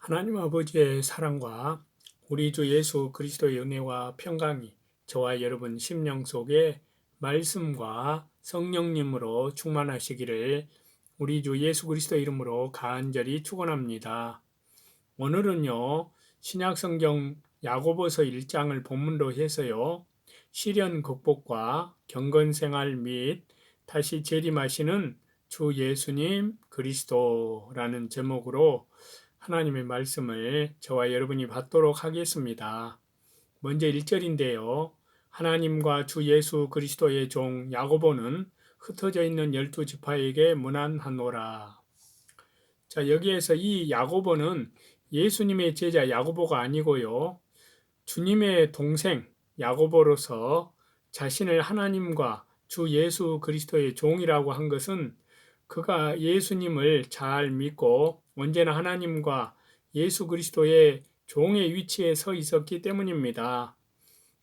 하나님 아버지의 사랑과 우리 주 예수 그리스도의 은혜와 평강이 저와 여러분 심령 속에 말씀과 성령님으로 충만하시기를 우리 주 예수 그리스도 이름으로 간절히 축원합니다. 오늘은요, 신약성경 야고보서 1장을 본문으로 해서요, 시련 극복과 경건생활 및 다시 재림하시는 주 예수님 그리스도라는 제목으로 하나님의 말씀을 저와 여러분이 받도록 하겠습니다. 먼저 1절인데요. 하나님과 주 예수 그리스도의 종 야고보는 흩어져 있는 12지파에게 문안하노라. 자, 여기에서 이 야고보는 예수님의 제자 야고보가 아니고요. 주님의 동생 야고보로서 자신을 하나님과 주 예수 그리스도의 종이라고 한 것은 그가 예수님을 잘 믿고 언제나 하나님과 예수 그리스도의 종의 위치에 서 있었기 때문입니다.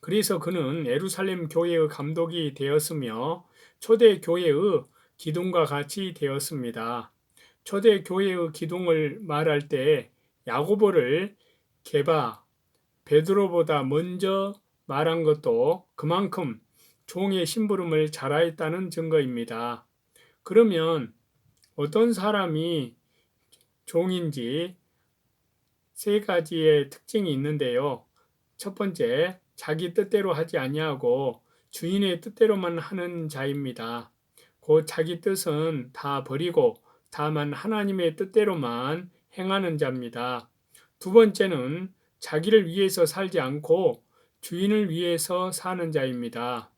그래서 그는 예루살렘 교회의 감독이 되었으며 초대 교회의 기둥과 같이 되었습니다. 초대 교회의 기둥을 말할 때 야고보를 게바, 베드로보다 먼저 말한 것도 그만큼 종의 심부름을 잘하였다는 증거입니다. 그러면 어떤 사람이 종인지 세 가지의 특징이 있는데요. 첫 번째, 자기 뜻대로 하지 아니하고 주인의 뜻대로만 하는 자입니다. 곧 자기 뜻은 다 버리고 다만 하나님의 뜻대로만 행하는 자입니다. 두 번째는 자기를 위해서 살지 않고 주인을 위해서 사는 자입니다.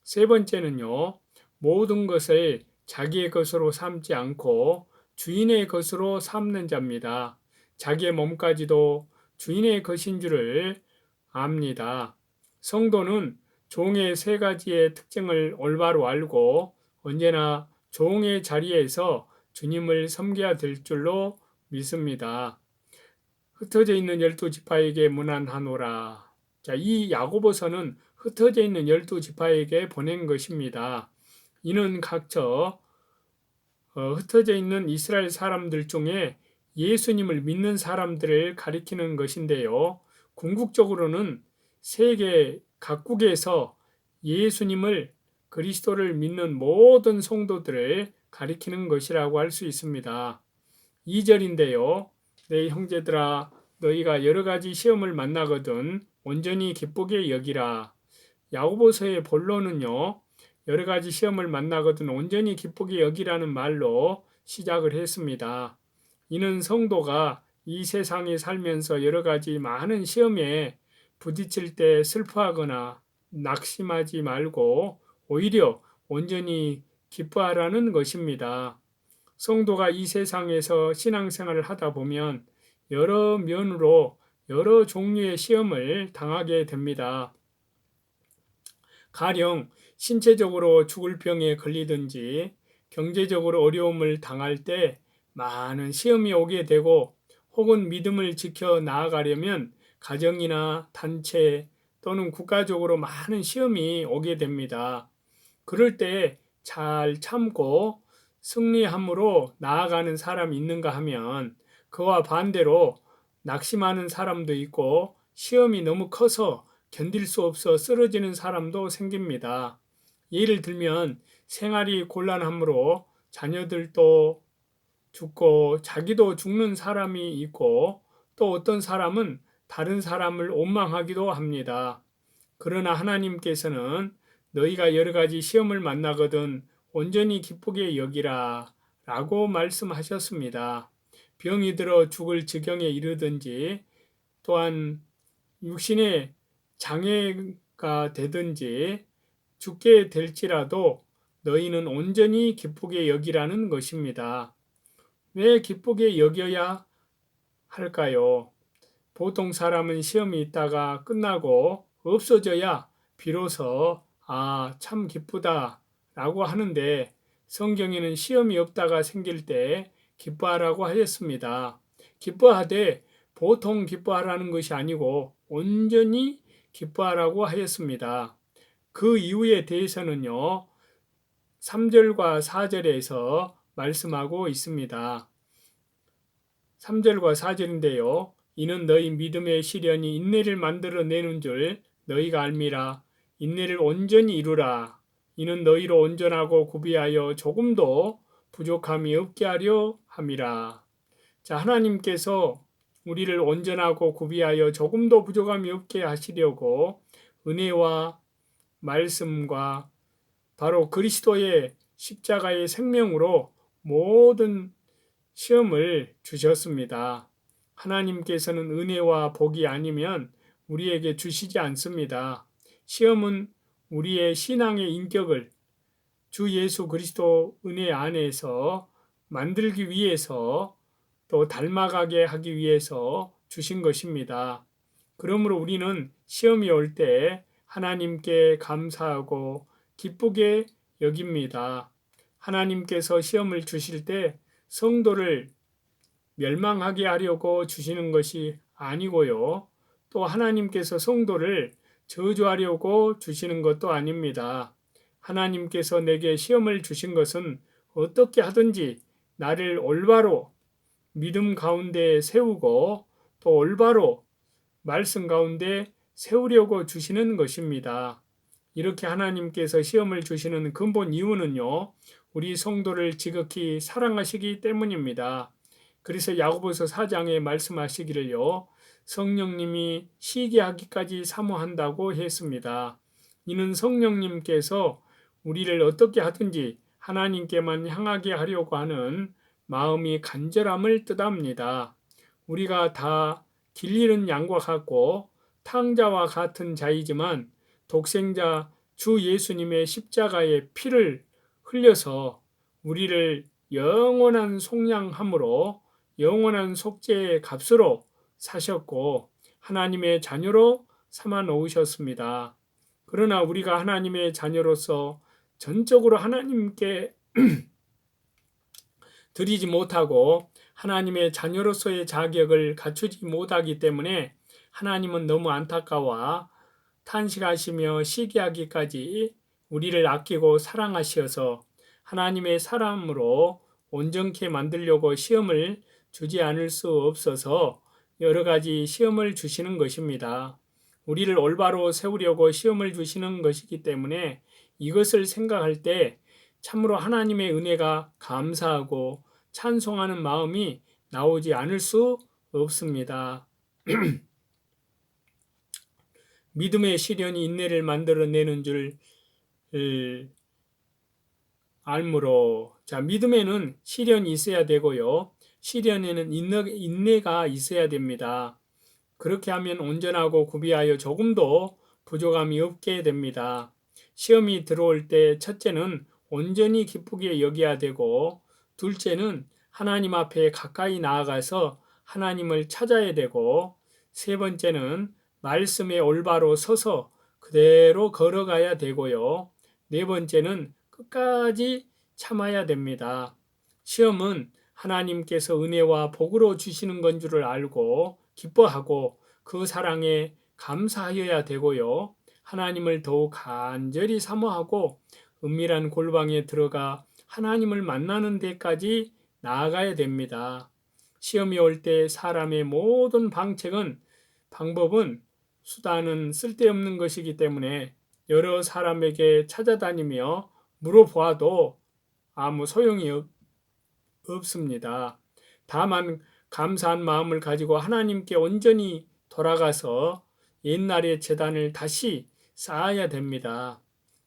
세 번째는요, 모든 것을 자기의 것으로 삼지 않고 주인의 것으로 삼는 자입니다. 자기의 몸까지도 주인의 것인 줄을 압니다. 성도는 종의 세 가지의 특징을 올바로 알고 언제나 종의 자리에서 주님을 섬겨야 될 줄로 믿습니다. 흩어져 있는 12지파에게 문안하노라. 자, 이 야고보서는 흩어져 있는 12지파에게 보낸 것입니다. 이는 각처 흩어져 있는 이스라엘 사람들 중에 예수님을 믿는 사람들을 가리키는 것인데요. 궁극적으로는 세계 각국에서 예수님을 그리스도를 믿는 모든 성도들을 가리키는 것이라고 할 수 있습니다. 2절인데요. 내 형제들아 너희가 여러 가지 시험을 만나거든 온전히 기쁘게 여기라. 야고보서의 본론은요. 여러 가지 시험을 만나거든 온전히 기쁘게 여기라는 말로 시작을 했습니다. 이는 성도가 이 세상에 살면서 여러 가지 많은 시험에 부딪힐 때 슬퍼하거나 낙심하지 말고 오히려 온전히 기뻐하라는 것입니다. 성도가 이 세상에서 신앙생활을 하다 보면 여러 면으로 여러 종류의 시험을 당하게 됩니다. 가령 신체적으로 죽을 병에 걸리든지 경제적으로 어려움을 당할 때 많은 시험이 오게 되고 혹은 믿음을 지켜 나아가려면 가정이나 단체 또는 국가적으로 많은 시험이 오게 됩니다. 그럴 때 잘 참고 승리함으로 나아가는 사람이 있는가 하면 그와 반대로 낙심하는 사람도 있고 시험이 너무 커서 견딜 수 없어 쓰러지는 사람도 생깁니다. 예를 들면 생활이 곤란함으로 자녀들도 죽고 자기도 죽는 사람이 있고 또 어떤 사람은 다른 사람을 원망하기도 합니다. 그러나 하나님께서는 너희가 여러 가지 시험을 만나거든 온전히 기쁘게 여기라 라고 말씀하셨습니다. 병이 들어 죽을 지경에 이르든지 또한 육신의 장애가 되든지 죽게 될지라도 너희는 온전히 기쁘게 여기라는 것입니다. 왜 기쁘게 여겨야 할까요? 보통 사람은 시험이 있다가 끝나고 없어져야 비로소 참 기쁘다 라고 하는데 성경에는 시험이 없다가 생길 때 기뻐하라고 하였습니다. 기뻐하되 보통 기뻐하라는 것이 아니고 온전히 기뻐하라고 하였습니다. 그 이유에 대해서는요, 3절과 4절에서 말씀하고 있습니다. 3절과 4절인데요. 이는 너희 믿음의 시련이 인내를 만들어내는 줄 너희가 알미라. 인내를 온전히 이루라. 이는 너희로 온전하고 구비하여 조금도 부족함이 없게 하려 함이라. 자, 하나님께서 우리를 온전하고 구비하여 조금도 부족함이 없게 하시려고 은혜와 말씀과 바로 그리스도의 십자가의 생명으로 모든 시험을 주셨습니다. 하나님께서는 은혜와 복이 아니면 우리에게 주시지 않습니다. 시험은 우리의 신앙의 인격을 주 예수 그리스도 은혜 안에서 만들기 위해서 또 닮아가게 하기 위해서 주신 것입니다. 그러므로 우리는 시험이 올 때 하나님께 감사하고 기쁘게 여깁니다. 하나님께서 시험을 주실 때 성도를 멸망하게 하려고 주시는 것이 아니고요. 또 하나님께서 성도를 저주하려고 주시는 것도 아닙니다. 하나님께서 내게 시험을 주신 것은 어떻게 하든지 나를 올바로 믿음 가운데 세우고 또 올바로 말씀 가운데 세우려고 주시는 것입니다. 이렇게 하나님께서 시험을 주시는 근본 이유는요, 우리 성도를 지극히 사랑하시기 때문입니다. 그래서 야고보서 4장에 말씀하시기를요, 성령님이 시기하기까지 사모한다고 했습니다. 이는 성령님께서 우리를 어떻게 하든지 하나님께만 향하게 하려고 하는 마음이 간절함을 뜻합니다. 우리가 다 길 잃은 양과 같고 탕자와 같은 자이지만 독생자 주 예수님의 십자가의 피를 흘려서 우리를 영원한 속량함으로 영원한 속죄의 값으로 사셨고 하나님의 자녀로 삼아 놓으셨습니다. 그러나 우리가 하나님의 자녀로서 전적으로 하나님께 드리지 못하고 하나님의 자녀로서의 자격을 갖추지 못하기 때문에 하나님은 너무 안타까워 탄식하시며 시기하기까지 우리를 아끼고 사랑하시어서 하나님의 사람으로 온전케 만들려고 시험을 주지 않을 수 없어서 여러 가지 시험을 주시는 것입니다. 우리를 올바로 세우려고 시험을 주시는 것이기 때문에 이것을 생각할 때 참으로 하나님의 은혜가 감사하고 찬송하는 마음이 나오지 않을 수 없습니다. 믿음의 시련이 인내를 만들어내는 줄 알므로, 자, 믿음에는 시련이 있어야 되고요. 시련에는 인내가 있어야 됩니다. 그렇게 하면 온전하고 구비하여 조금도 부족함이 없게 됩니다. 시험이 들어올 때 첫째는 온전히 기쁘게 여겨야 되고, 둘째는 하나님 앞에 가까이 나아가서 하나님을 찾아야 되고, 세 번째는 말씀에 올바로 서서 그대로 걸어가야 되고요. 네 번째는 끝까지 참아야 됩니다. 시험은 하나님께서 은혜와 복으로 주시는 건 줄을 알고 기뻐하고 그 사랑에 감사하여야 되고요. 하나님을 더욱 간절히 사모하고 은밀한 골방에 들어가 하나님을 만나는 데까지 나아가야 됩니다. 시험이 올 때 사람의 모든 방법은 수단은 쓸데없는 것이기 때문에 여러 사람에게 찾아다니며 물어보아도 아무 소용이 없습니다. 다만 감사한 마음을 가지고 하나님께 온전히 돌아가서 옛날의 재단을 다시 쌓아야 됩니다.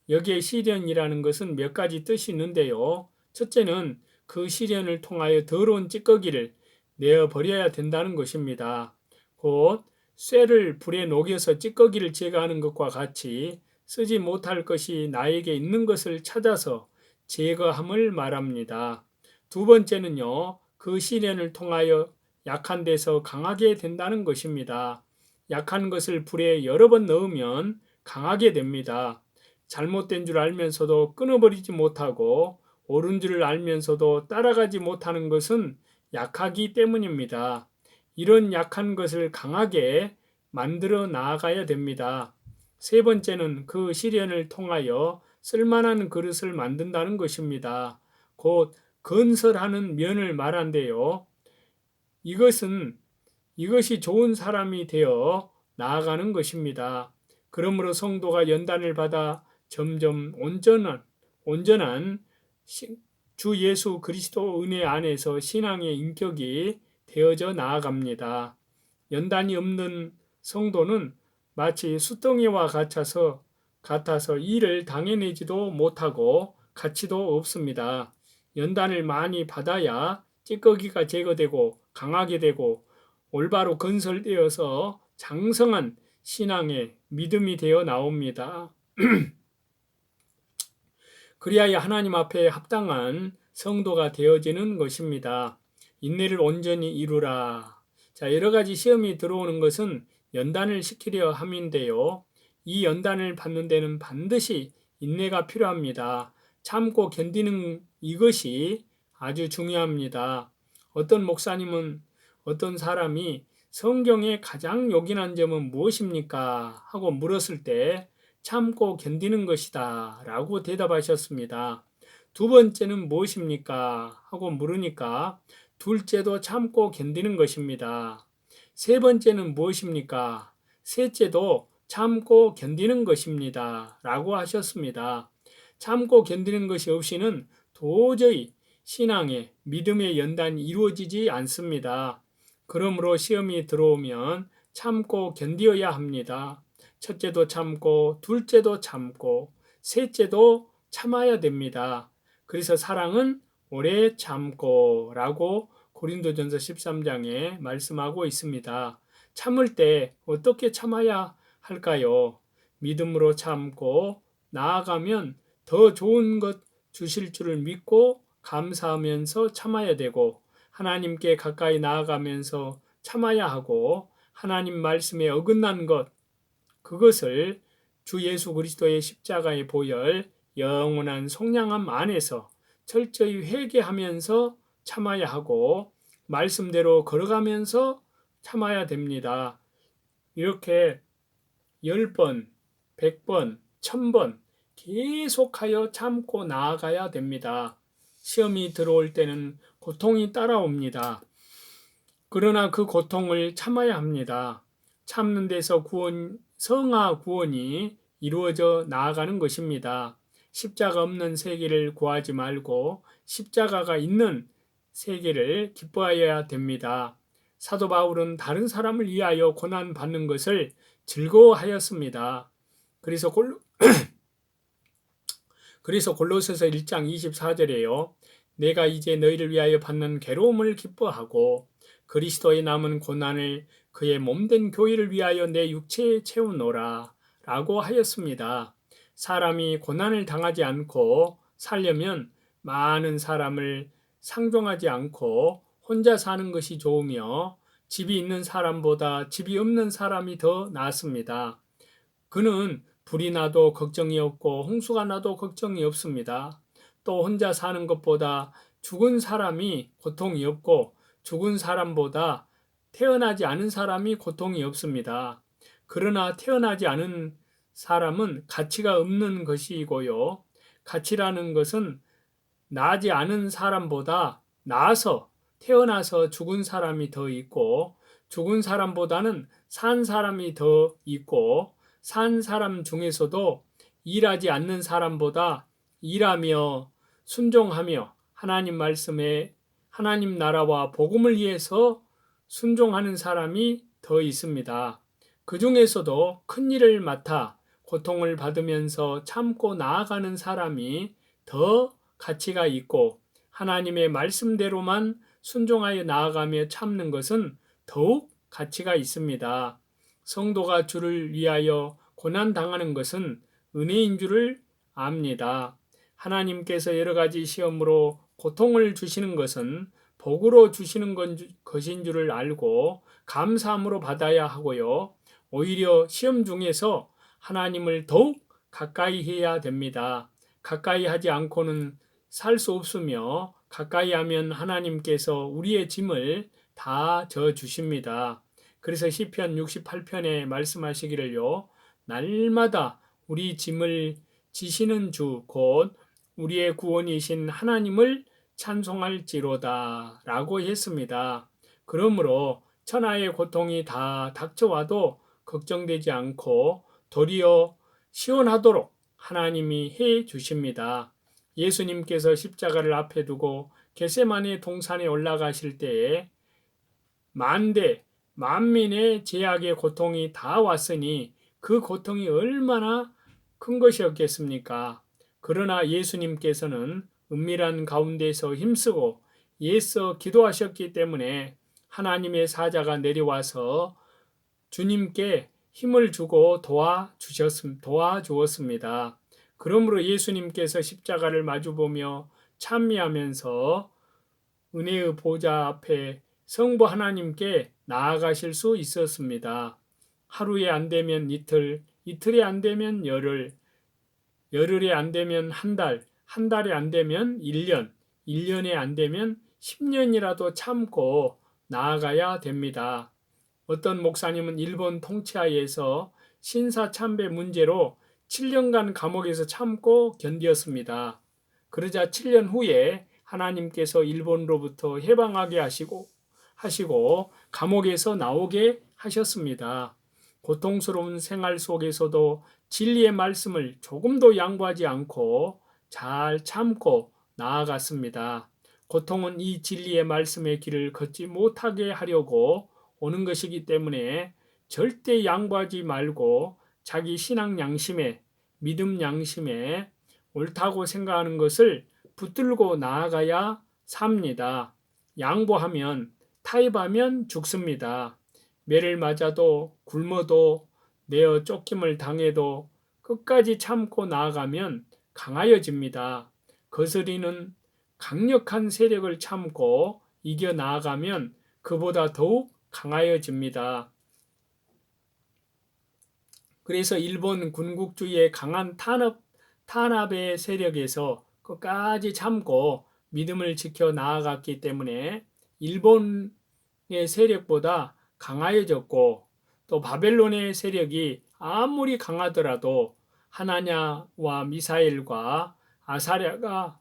여기에 시련이라는 것은 몇 가지 뜻이 있는데요. 첫째는 그 시련을 통하여 더러운 찌꺼기를 내어버려야 된다는 것입니다. 곧 쇠를 불에 녹여서 찌꺼기를 제거하는 것과 같이 쓰지 못할 것이 나에게 있는 것을 찾아서 제거함을 말합니다. 두 번째는요, 그 시련을 통하여 약한 데서 강하게 된다는 것입니다. 약한 것을 불에 여러 번 넣으면 강하게 됩니다. 잘못된 줄 알면서도 끊어버리지 못하고 옳은 줄을 알면서도 따라가지 못하는 것은 약하기 때문입니다. 이런 약한 것을 강하게 만들어 나아가야 됩니다. 세 번째는 그 시련을 통하여 쓸만한 그릇을 만든다는 것입니다. 곧 건설하는 면을 말한대요. 이것이 좋은 사람이 되어 나아가는 것입니다. 그러므로 성도가 연단을 받아 점점 온전한 주 예수 그리스도 은혜 안에서 신앙의 인격이 되어져 나아갑니다. 연단이 없는 성도는 마치 숫덩이와 같아서 일을 당해내지도 못하고 가치도 없습니다. 연단을 많이 받아야 찌꺼기가 제거되고 강하게 되고 올바로 건설되어서 장성한 신앙의 믿음이 되어 나옵니다. 그리하여 하나님 앞에 합당한 성도가 되어지는 것입니다. 인내를 온전히 이루라. 자, 여러 가지 시험이 들어오는 것은 연단을 시키려 함인데요. 이 연단을 받는 데는 반드시 인내가 필요합니다. 참고 견디는 이것이 아주 중요합니다. 어떤 사람이 성경에 가장 요긴한 점은 무엇입니까? 하고 물었을 때 참고 견디는 것이다 라고 대답하셨습니다. 두 번째는 무엇입니까? 하고 물으니까 둘째도 참고 견디는 것입니다. 세 번째는 무엇입니까? 셋째도 참고 견디는 것입니다. 라고 하셨습니다. 참고 견디는 것이 없이는 도저히 신앙의 믿음의 연단이 이루어지지 않습니다. 그러므로 시험이 들어오면 참고 견디어야 합니다. 첫째도 참고, 둘째도 참고, 셋째도 참아야 됩니다. 그래서 사랑은 오래 참고 라고 고린도전서 13장에 말씀하고 있습니다. 참을 때 어떻게 참아야 할까요? 믿음으로 참고 나아가면 더 좋은 것 주실 줄을 믿고 감사하면서 참아야 되고 하나님께 가까이 나아가면서 참아야 하고 하나님 말씀에 어긋난 그것을 주 예수 그리스도의 십자가의 보혈 영원한 속량함 안에서 철저히 회개하면서 참아야 하고 말씀대로 걸어가면서 참아야 됩니다. 이렇게 10번, 100번, 1000번 계속하여 참고 나아가야 됩니다. 시험이 들어올 때는 고통이 따라옵니다. 그러나 그 고통을 참아야 합니다. 참는 데서 성화 구원이 이루어져 나아가는 것입니다. 십자가 없는 세계를 구하지 말고 십자가가 있는 세계를 기뻐하여야 됩니다. 사도 바울은 다른 사람을 위하여 고난 받는 것을 즐거워하였습니다. 그래서 골로새서 1장 24절에요. 내가 이제 너희를 위하여 받는 괴로움을 기뻐하고 그리스도의 남은 고난을 그의 몸된 교회를 위하여 내 육체에 채우노라 라고 하였습니다. 사람이 고난을 당하지 않고 살려면 많은 사람을 상종하지 않고 혼자 사는 것이 좋으며 집이 있는 사람보다 집이 없는 사람이 더 낫습니다. 그는 불이 나도 걱정이 없고 홍수가 나도 걱정이 없습니다. 또 혼자 사는 것보다 죽은 사람이 고통이 없고 죽은 사람보다 태어나지 않은 사람이 고통이 없습니다. 그러나 태어나지 않은 사람은 가치가 없는 것이고요. 가치라는 것은 나지 않은 사람보다 나아서 태어나서 죽은 사람이 더 있고 죽은 사람보다는 산 사람이 더 있고 산 사람 중에서도 일하지 않는 사람보다 일하며 순종하며 하나님 말씀에 하나님 나라와 복음을 위해서 순종하는 사람이 더 있습니다. 그 중에서도 큰 일을 맡아 고통을 받으면서 참고 나아가는 사람이 더 가치가 있고 하나님의 말씀대로만 순종하여 나아가며 참는 것은 더욱 가치가 있습니다. 성도가 주를 위하여 고난당하는 것은 은혜인 줄을 압니다. 하나님께서 여러 가지 시험으로 고통을 주시는 것은 복으로 주시는 것인 줄을 알고 감사함으로 받아야 하고요. 오히려 시험 중에서 하나님을 더욱 가까이 해야 됩니다. 가까이 하지 않고는 살 수 없으며 가까이 하면 하나님께서 우리의 짐을 다 져 주십니다. 그래서 시편 68편에 말씀하시기를요. 날마다 우리 짐을 지시는 주 곧 우리의 구원이신 하나님을 찬송할지로다 라고 했습니다. 그러므로 천하의 고통이 다 닥쳐와도 걱정되지 않고 도리어 시원하도록 하나님이 해 주십니다. 예수님께서 십자가를 앞에 두고 겟세마네 동산에 올라가실 때에 만대 만민의 제약의 고통이 다 왔으니 그 고통이 얼마나 큰 것이었겠습니까? 그러나 예수님께서는 은밀한 가운데서 힘쓰고 애써 기도하셨기 때문에 하나님의 사자가 내려와서 주님께 힘을 주고 도와주었습니다. 그러므로 예수님께서 십자가를 마주보며 찬미하면서 은혜의 보좌 앞에 성부 하나님께 나아가실 수 있었습니다. 하루에 안 되면 이틀, 이틀에 안 되면 열흘, 열흘에 안 되면 한 달, 한 달에 안 되면 1년, 1년에 안 되면 10년이라도 참고 나아가야 됩니다. 어떤 목사님은 일본 통치하에서 신사참배 문제로 7년간 감옥에서 참고 견디었습니다. 그러자 7년 후에 하나님께서 일본으로부터 해방하게 하시고 감옥에서 나오게 하셨습니다. 고통스러운 생활 속에서도 진리의 말씀을 조금도 양보하지 않고 잘 참고 나아갔습니다. 고통은 이 진리의 말씀의 길을 걷지 못하게 하려고 오는 것이기 때문에 절대 양보하지 말고 자기 신앙 양심에, 믿음 양심에 옳다고 생각하는 것을 붙들고 나아가야 삽니다. 양보하면, 타협하면 죽습니다. 매를 맞아도 굶어도 내어 쫓김을 당해도 끝까지 참고 나아가면 강하여집니다. 거스리는 강력한 세력을 참고 이겨 나아가면 그보다 더욱 강하여집니다. 그래서 일본 군국주의의 강한 탄압의 세력에서 끝까지 참고 믿음을 지켜 나아갔기 때문에 일본의 세력보다 강하여졌고 또 바벨론의 세력이 아무리 강하더라도 하나냐와 미사엘과 아사랴가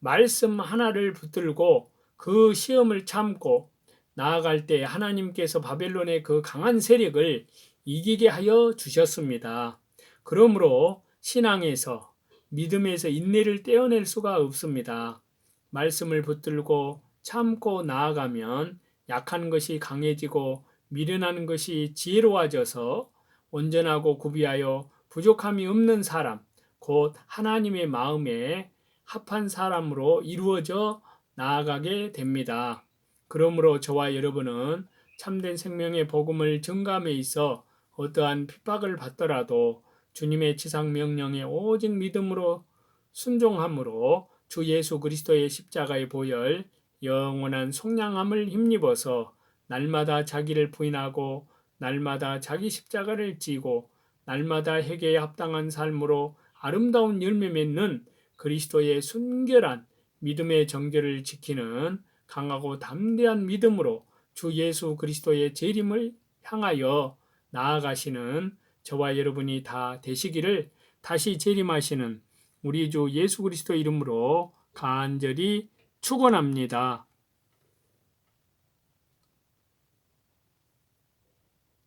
말씀 하나를 붙들고 그 시험을 참고 나아갈 때 하나님께서 바벨론의 그 강한 세력을 이기게 하여 주셨습니다. 그러므로 신앙에서 믿음에서 인내를 떼어낼 수가 없습니다. 말씀을 붙들고 참고 나아가면 약한 것이 강해지고 미련한 것이 지혜로워져서 온전하고 구비하여 부족함이 없는 사람, 곧 하나님의 마음에 합한 사람으로 이루어져 나아가게 됩니다. 그러므로 저와 여러분은 참된 생명의 복음을 전감에 있어 어떠한 핍박을 받더라도 주님의 지상 명령에 오직 믿음으로 순종함으로 주 예수 그리스도의 십자가의 보혈 영원한 속량함을 힘입어서 날마다 자기를 부인하고 날마다 자기 십자가를 지고 날마다 회개에 합당한 삶으로 아름다운 열매 맺는 그리스도의 순결한 믿음의 정결을 지키는 강하고 담대한 믿음으로 주 예수 그리스도의 재림을 향하여 나아가시는 저와 여러분이 다 되시기를 다시 재림하시는 우리 주 예수 그리스도 이름으로 간절히 축원합니다.